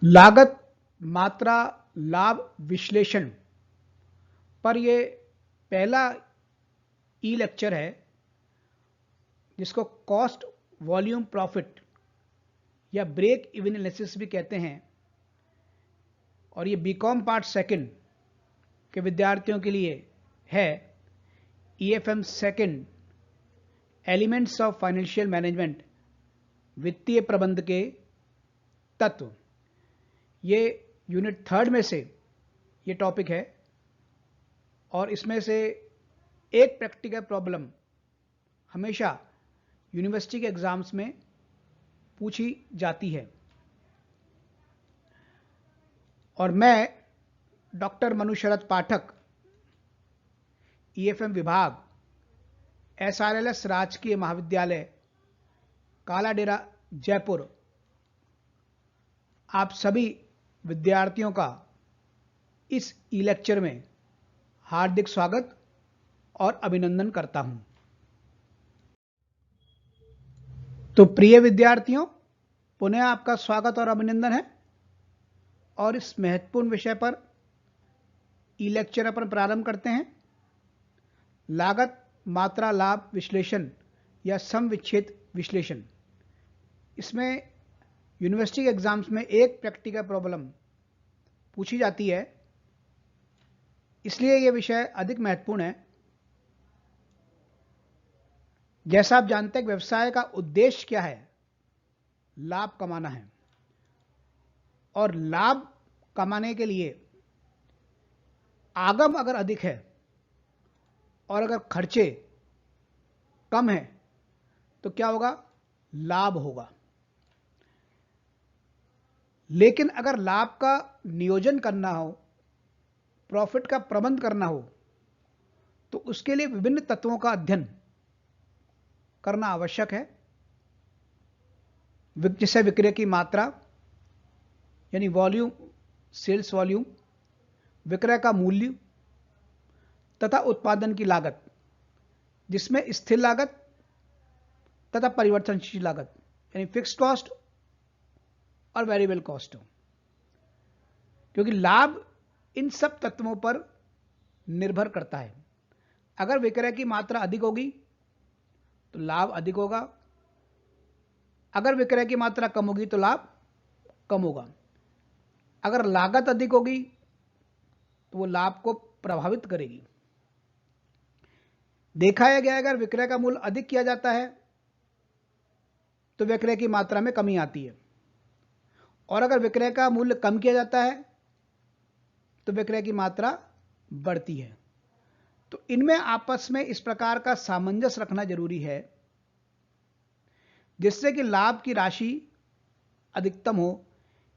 लागत मात्रा लाभ विश्लेषण पर ये पहला ई लेक्चर है जिसको कॉस्ट वॉल्यूम प्रॉफिट या ब्रेक इवन एनालिसिस भी कहते हैं, और ये बीकॉम पार्ट सेकंड के विद्यार्थियों के लिए है। EFM second elements of financial management, वित्तीय प्रबंध के तत्व, ये यूनिट थर्ड में से ये टॉपिक है और इसमें से एक प्रैक्टिकल प्रॉब्लम हमेशा यूनिवर्सिटी के एग्जाम्स में पूछी जाती है। और मैं डॉक्टर मनु शरद पाठक, ईएफएम विभाग, एसआरएलएस राजकीय महाविद्यालय कालाडेरा जयपुर, आप सभी विद्यार्थियों का इस ई लेक्चर में हार्दिक स्वागत और अभिनंदन करता हूं। तो प्रिय विद्यार्थियों, पुनः आपका स्वागत और अभिनंदन है और इस महत्वपूर्ण विषय पर ई लेक्चर अपन प्रारंभ करते हैं। लागत मात्रा लाभ विश्लेषण या सम विच्छेद विश्लेषण। इसमें यूनिवर्सिटी के एग्जाम्स में एक प्रैक्टिकल प्रॉब्लम पूछी जाती है, इसलिए यह विषय अधिक महत्वपूर्ण है। जैसा आप जानते हैं, व्यवसाय का उद्देश्य क्या है? लाभ कमाना है, और लाभ कमाने के लिए आगम अगर अधिक है और अगर खर्चे कम है तो क्या होगा? लाभ होगा। लेकिन अगर लाभ का नियोजन करना हो, प्रॉफिट का प्रबंध करना हो, तो उसके लिए विभिन्न तत्वों का अध्ययन करना आवश्यक है। जैसे विक्रय की मात्रा यानी वॉल्यूम, सेल्स वॉल्यूम, विक्रय का मूल्य तथा उत्पादन की लागत, जिसमें स्थिर लागत तथा परिवर्तनशील लागत यानी फिक्स्ड कॉस्ट और वेरिएबल कॉस्ट हो, क्योंकि लाभ इन सब तत्वों पर निर्भर करता है। अगर विक्रय की मात्रा अधिक होगी तो लाभ अधिक होगा, अगर विक्रय की मात्रा कम होगी तो लाभ कम होगा। अगर लागत अधिक होगी तो वो लाभ को प्रभावित करेगी। देखा गया अगर विक्रय का मूल्य अधिक किया जाता है तो विक्रय की मात्रा में कमी आती है, और अगर विक्रय का मूल्य कम किया जाता है तो विक्रय की मात्रा बढ़ती है। तो इनमें आपस में इस प्रकार का सामंजस्य रखना जरूरी है जिससे कि लाभ की राशि अधिकतम हो।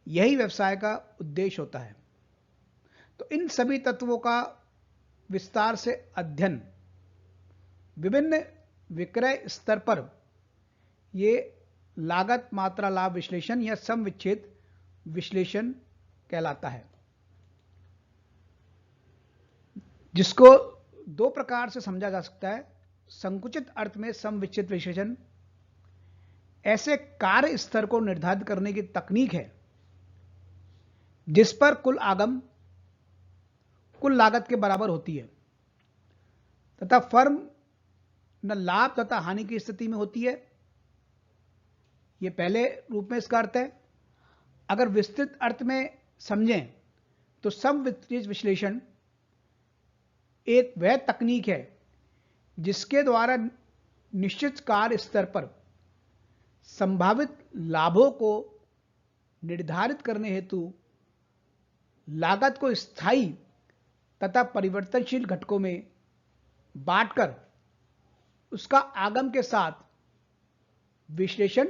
यही व्यवसाय का उद्देश्य होता है। तो इन सभी तत्वों का विस्तार से अध्ययन विभिन्न विक्रय स्तर पर ये लागत मात्रा लाभ विश्लेषण या सम विच्छेद विश्लेषण कहलाता है, जिसको दो प्रकार से समझा जा सकता है। संकुचित अर्थ में सम विच्छेद विश्लेषण ऐसे कार्य स्तर को निर्धारित करने की तकनीक है जिस पर कुल आगम कुल लागत के बराबर होती है तथा फर्म न लाभ तथा हानि की स्थिति में होती है। यह पहले रूप में इसका अर्थ है। अगर विस्तृत अर्थ में समझें तो सम विच्छेद विश्लेषण एक वह तकनीक है जिसके द्वारा निश्चित कार्य स्तर पर संभावित लाभों को निर्धारित करने हेतु लागत को स्थायी तथा परिवर्तनशील घटकों में बांटकर उसका आगम के साथ विश्लेषण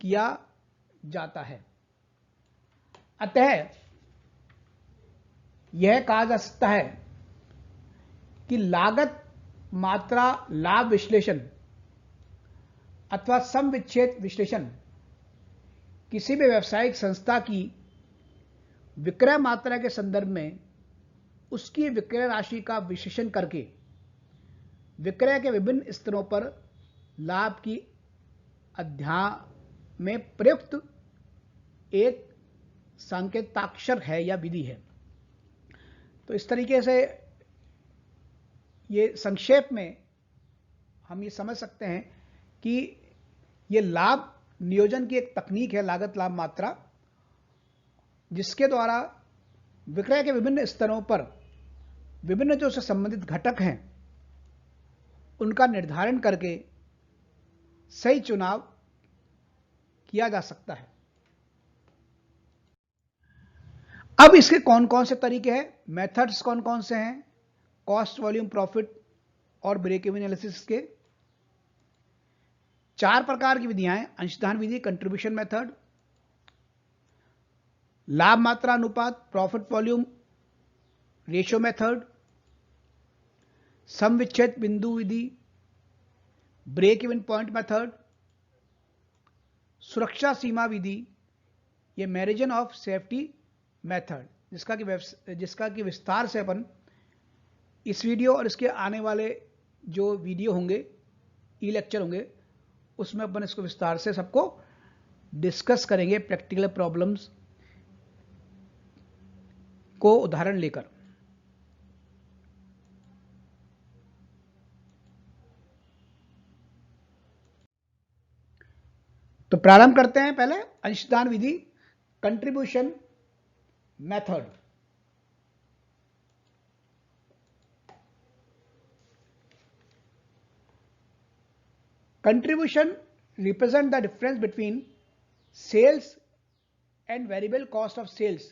किया जाता है। अतः यह कहा जा सकता है कि लागत मात्रा लाभ विश्लेषण अथवा सम विच्छेद विश्लेषण किसी भी व्यावसायिक संस्था की विक्रय मात्रा के संदर्भ में उसकी विक्रय राशि का विश्लेषण करके विक्रय के विभिन्न स्तरों पर लाभ की अध्ययन में प्रयुक्त एक सांकेताक्षर है या विधि है। तो इस तरीके से ये संक्षेप में हम ये समझ सकते हैं कि ये लाभ नियोजन की एक तकनीक है, लागत लाभ मात्रा, जिसके द्वारा विक्रय के विभिन्न स्तरों पर विभिन्न जो उससे संबंधित घटक हैं उनका निर्धारण करके सही चुनाव किया जा सकता है। अब इसके कौन कौन से तरीके हैं, मेथड्स कौन कौन से हैं, कॉस्ट, वॉल्यूम, प्रॉफिट और ब्रेक इवन एनालिसिस के 4 प्रकार की विधियां हैं। अंशदान विधि, कंट्रीब्यूशन मेथड, लाभ मात्रा अनुपात, प्रॉफिट वॉल्यूम रेशियो मेथड, सम विच्छेद बिंदु विधि, ब्रेक इवन पॉइंट मेथड, सुरक्षा सीमा विधि, ये मैरिजन ऑफ सेफ्टी मेथड, जिसका कि विस्तार से अपन इस वीडियो और इसके आने वाले जो वीडियो होंगे, ई लेक्चर होंगे, उसमें अपन इसको विस्तार से सबको डिस्कस करेंगे प्रैक्टिकल प्रॉब्लम्स को उदाहरण लेकर। तो प्रारंभ करते हैं पहले अंशदान विधि, contribution method. Contribution represent the difference between sales and variable cost of sales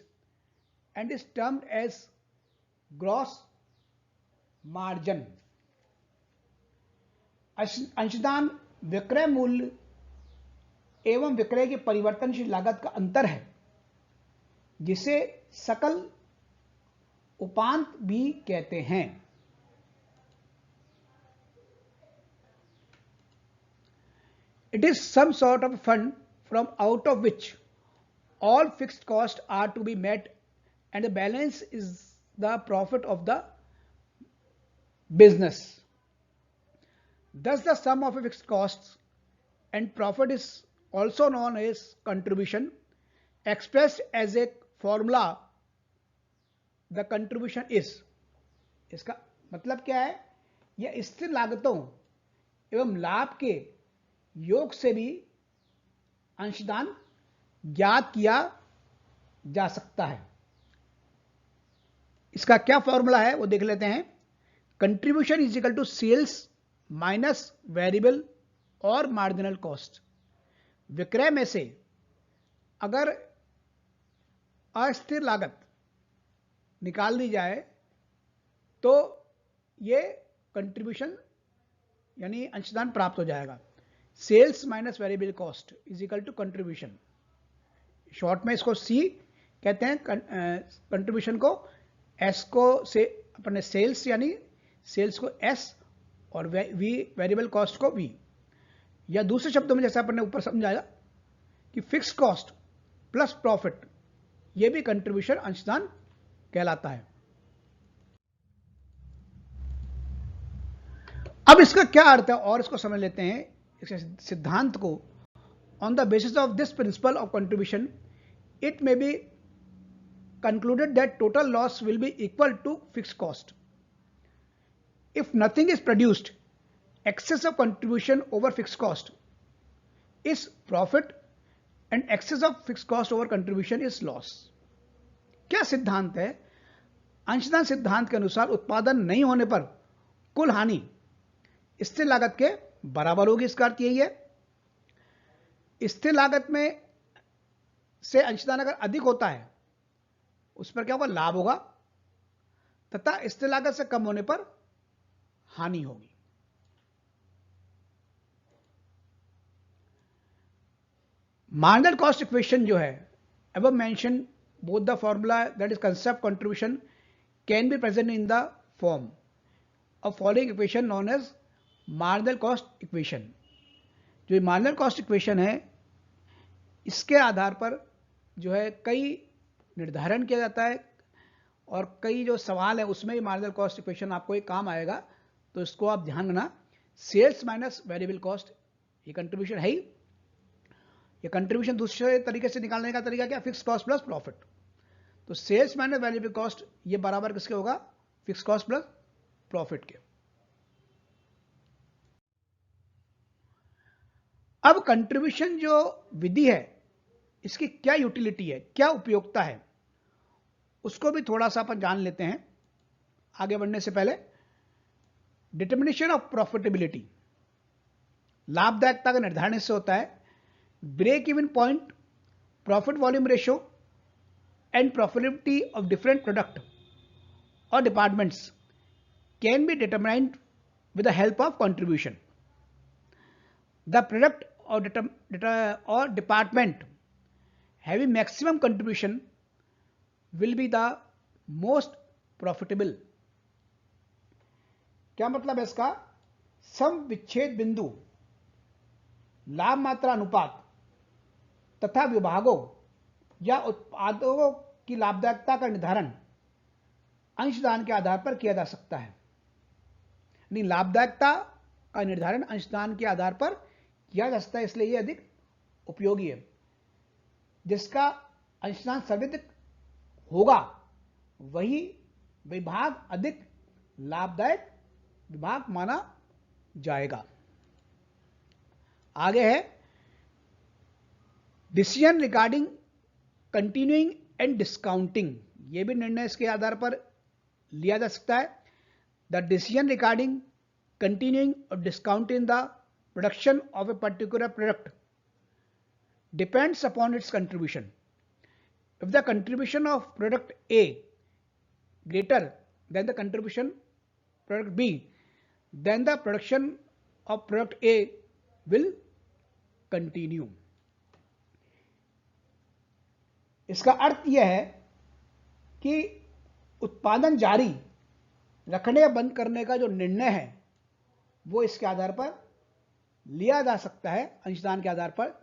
and is termed as gross margin. अंशदान विक्रय मूल्य एवं विक्रय की परिवर्तनशील लागत का अंतर है, जिसे सकल उपांत भी कहते हैं। It is some sort of fund from out of which all fixed costs are to be met and the balance is the profit of the business. Thus the sum of fixed costs and profit is also known as contribution. Expressed as a formula, the contribution is, इसका मतलब क्या है, यह स्थिर लागतों एवं लाभ के योग से भी अंशदान ज्ञात किया जा सकता है। इसका क्या फॉर्मूला है वो देख लेते हैं। Contribution is equal to sales minus variable और मार्जिनल कॉस्ट। विक्रय में से अगर अस्थिर लागत निकाल दी जाए तो ये कंट्रीब्यूशन यानी अंशदान प्राप्त हो जाएगा। Sales minus variable cost is equal to contribution. Short में इसको सी कहते हैं, कंट्रीब्यूशन को एस को से अपने सेल्स यानी सेल्स को एस और वी वेरिएबल कॉस्ट को वी, या दूसरे शब्दों में जैसा अपन ने ऊपर समझाया कि फिक्स कॉस्ट प्लस प्रॉफिट, यह भी कंट्रीब्यूशन अंशदान कहलाता है। अब इसका क्या अर्थ है और इसको समझ लेते हैं, इसके सिद्धांत को। On the basis of this principle of contribution it may be concluded that total loss will be equal to fixed cost. If nothing is produced, excess of contribution over fixed cost is profit and excess of fixed cost over contribution is loss. क्या सिद्धांत है? अंशदान सिद्धांत के अनुसार उत्पादन नहीं होने पर कुल हानि स्थिर लागत के बराबर होगी। इसका अर्थ यही है, स्थिर लागत में से अंशदान अगर अधिक होता है उस पर क्या होगा, लाभ होगा, तथा स्थिर लागत से कम होने पर हानि होगी। मार्जिनल कॉस्ट इक्वेशन जो है, above mentioned both the formula that is concept contribution can be present in the form of following equation known as marginal cost equation. जो मार्जिनल कॉस्ट इक्वेशन है, इसके आधार पर जो है कई निर्धारण किया जाता है और कई जो सवाल है उसमें भी मार्जिनल कॉस्ट इक्वेशन आपको एक काम आएगा, तो इसको आप ध्यान रखना। सेल्स माइनस वेरिएबल कॉस्ट, ये कंट्रीब्यूशन है ही, ये कंट्रीब्यूशन दूसरे तरीके से निकालने का तरीका क्या, फिक्स कॉस्ट प्लस प्रॉफिट। तो सेल्स माइनस वैल्यूएबल कॉस्ट ये बराबर किसके होगा, फिक्स कॉस्ट प्लस प्रॉफिट के। अब कंट्रीब्यूशन जो विधि है इसकी क्या यूटिलिटी है, क्या उपयोगिता है, उसको भी थोड़ा सा अपन जान लेते हैं आगे बढ़ने से पहले। डिटर्मिनेशन ऑफ प्रॉफिटेबिलिटी, लाभदायकता का निर्धारण इससे होता है। Break even point, profit volume ratio and profitability of different product और departments can be determined with the help of contribution. The product or department having maximum contribution will be the most profitable। क्या मतलब है इसका, सम विच्छेद बिंदु, लाभ मात्रा अनुपात तथा विभागों या उत्पादों की लाभदायकता का निर्धारण अंशदान के आधार पर किया जा सकता है। यानी लाभदायकता का निर्धारण अंशदान के आधार पर किया जा सकता है, इसलिए यह अधिक उपयोगी है। जिसका अंशदान सर्वाधिक होगा वही विभाग अधिक लाभदायक विभाग माना जाएगा। आगे है decision regarding continuing and discounting, यह भी निर्णय इसके आधार पर लिया जा सकता है। The decision regarding continuing or discounting the production of a particular product depends upon its contribution. If the contribution of product A greater than the contribution product B, then the production of product A will continue. इसका अर्थ यह है कि उत्पादन जारी रखने या बंद करने का जो निर्णय है वो इसके आधार पर लिया जा सकता है, अंशदान के आधार पर।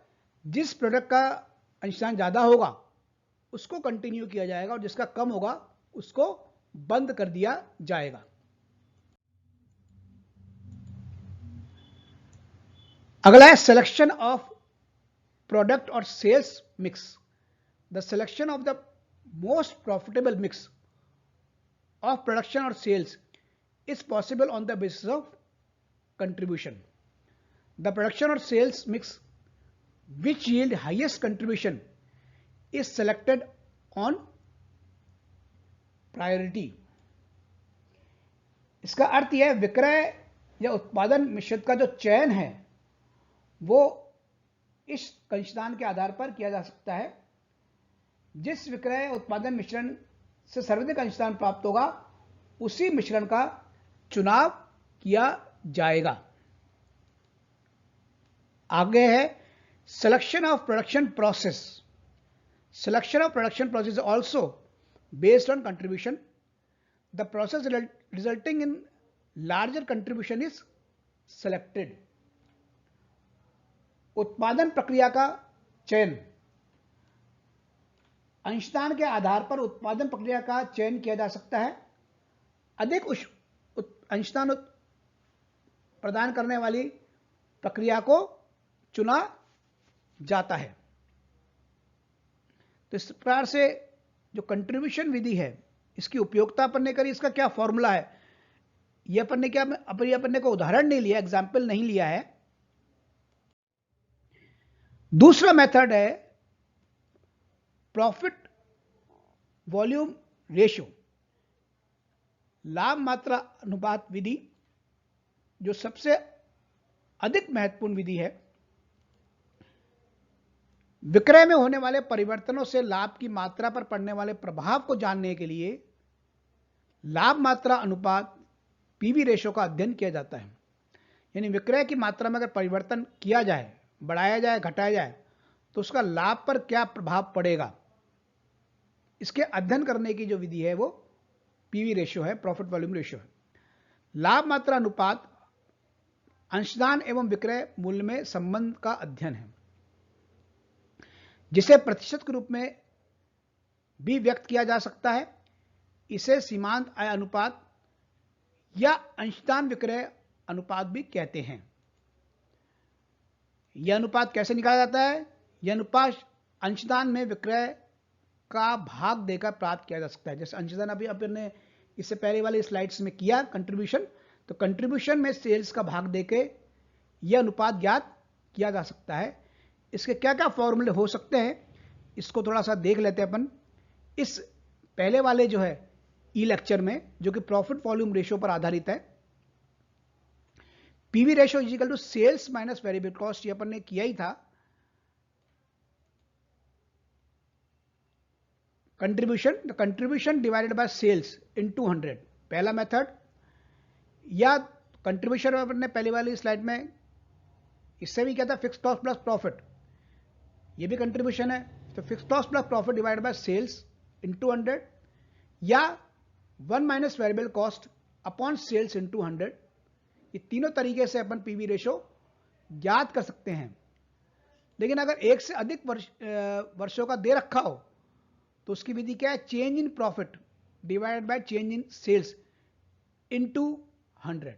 जिस प्रोडक्ट का अंशदान ज्यादा होगा उसको कंटिन्यू किया जाएगा और जिसका कम होगा उसको बंद कर दिया जाएगा। अगला है सिलेक्शन ऑफ प्रोडक्ट और sales mix. The selection of the most profitable mix of production और sales is possible on the basis of contribution. The production or sales mix which yield highest contribution is selected on priority. इसका अर्थ यह है विक्रय या उत्पादन मिश्रित का जो चयन है वो इस अंशदान के आधार पर किया जा सकता है। जिस विक्रय उत्पादन मिश्रण से सर्वाधिक अंशदान प्राप्त होगा उसी मिश्रण का चुनाव किया जाएगा। आगे है selection of production process. Selection of production process also based on contribution. The process resulting in larger contribution is selected. उत्पादन प्रक्रिया का चयन, अंशदान के आधार पर उत्पादन प्रक्रिया का चयन किया जा सकता है। अधिक अंशदान प्रदान करने वाली प्रक्रिया को चुना जाता है। तो इस प्रकार से जो कंट्रीब्यूशन विधि है इसकी उपयोगिता अपन ने करी, इसका क्या फॉर्मूला है ये अपन ने कोई उदाहरण नहीं लिया, एग्जाम्पल नहीं लिया है। दूसरा मेथड है प्रॉफिट वॉल्यूम रेशियो, लाभ मात्रा अनुपात विधि, जो सबसे अधिक महत्वपूर्ण विधि है। विक्रय में होने वाले परिवर्तनों से लाभ की मात्रा पर पड़ने वाले प्रभाव को जानने के लिए लाभ मात्रा अनुपात पीवी रेशो का अध्ययन किया जाता है। यानी विक्रय की मात्रा में अगर परिवर्तन किया जाए, बढ़ाया जाए, घटाया जाए, तो उसका लाभ पर क्या प्रभाव पड़ेगा, इसके अध्ययन करने की जो विधि है वो पीवी रेशियो है, प्रॉफिट वॉल्यूम रेशियो है। लाभ मात्रा अनुपात अंशदान एवं विक्रय मूल्य में संबंध का अध्ययन है, जिसे प्रतिशत के रूप में भी व्यक्त किया जा सकता है। इसे सीमांत आय अनुपात या अंशदान विक्रय अनुपात भी कहते हैं। यह अनुपात कैसे निकाला जाता है, यह अनुपात अंशदान में विक्रय का भाग देकर प्राप्त किया जा सकता है। जैसे अंशदान अभी अपन ने इससे पहले वाले स्लाइड्स में किया कंट्रीब्यूशन, तो कंट्रीब्यूशन में सेल्स का भाग देके यह अनुपात ज्ञात किया जा सकता है। इसके क्या क्या फॉर्मूले हो सकते हैं इसको थोड़ा सा देख लेते हैं अपन। इस पहले वाले जो है ई लेक्चर में, जो कि प्रॉफिट वॉल्यूम रेशियो पर आधारित है, PV ratio is equal to sales minus variable cost, ये अपन ने किया ही था। Contribution divided by sales into 100 पहला मेथड, या कंट्रीब्यूशन अपन ने पहले वाली स्लाइड में इससे भी क्या था, फिक्स कॉस्ट प्लस प्रॉफिट, ये भी कंट्रीब्यूशन है। तो fix cost plus profit divided by sales into 100, या 1 minus variable cost upon sales into 100। ये तीनों तरीके से अपन पीवी रेशियो ज्ञात कर सकते हैं। लेकिन अगर एक से अधिक वर्षों का दे रखा हो तो उसकी विधि क्या है, change in profit divided by change in sales into 100।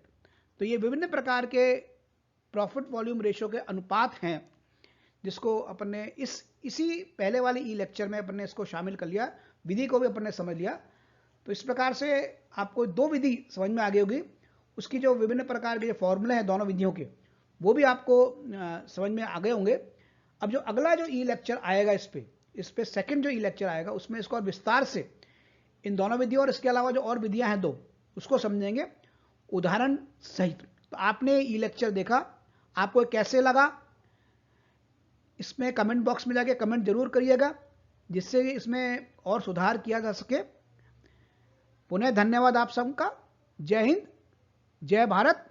तो ये विभिन्न प्रकार के प्रॉफिट वॉल्यूम रेशियो के अनुपात हैं, जिसको अपन ने इसी पहले वाले ई लेक्चर में अपन ने इसको शामिल कर लिया, विधि को भी अपन ने समझ लिया। तो इस प्रकार से आपको दो विधि समझ में आ गई होगी। उसकी जो विभिन्न प्रकार के जो फॉर्मूले हैं दोनों विधियों के, वो भी आपको समझ में आ गए होंगे। अब जो अगला जो ई लेक्चर आएगा इस पे सेकंड जो ई लेक्चर आएगा, उसमें इसको और विस्तार से इन दोनों विधियों और इसके अलावा जो और विधियां हैं दो, उसको समझेंगे उदाहरण सहित। तो आपने ई लेक्चर देखा, आपको कैसे लगा, इसमें कमेंट बॉक्स में जाके कमेंट जरूर करिएगा, जिससे इसमें और सुधार किया जा सके। पुनः धन्यवाद आप सबका। जय हिंद, जय भारत।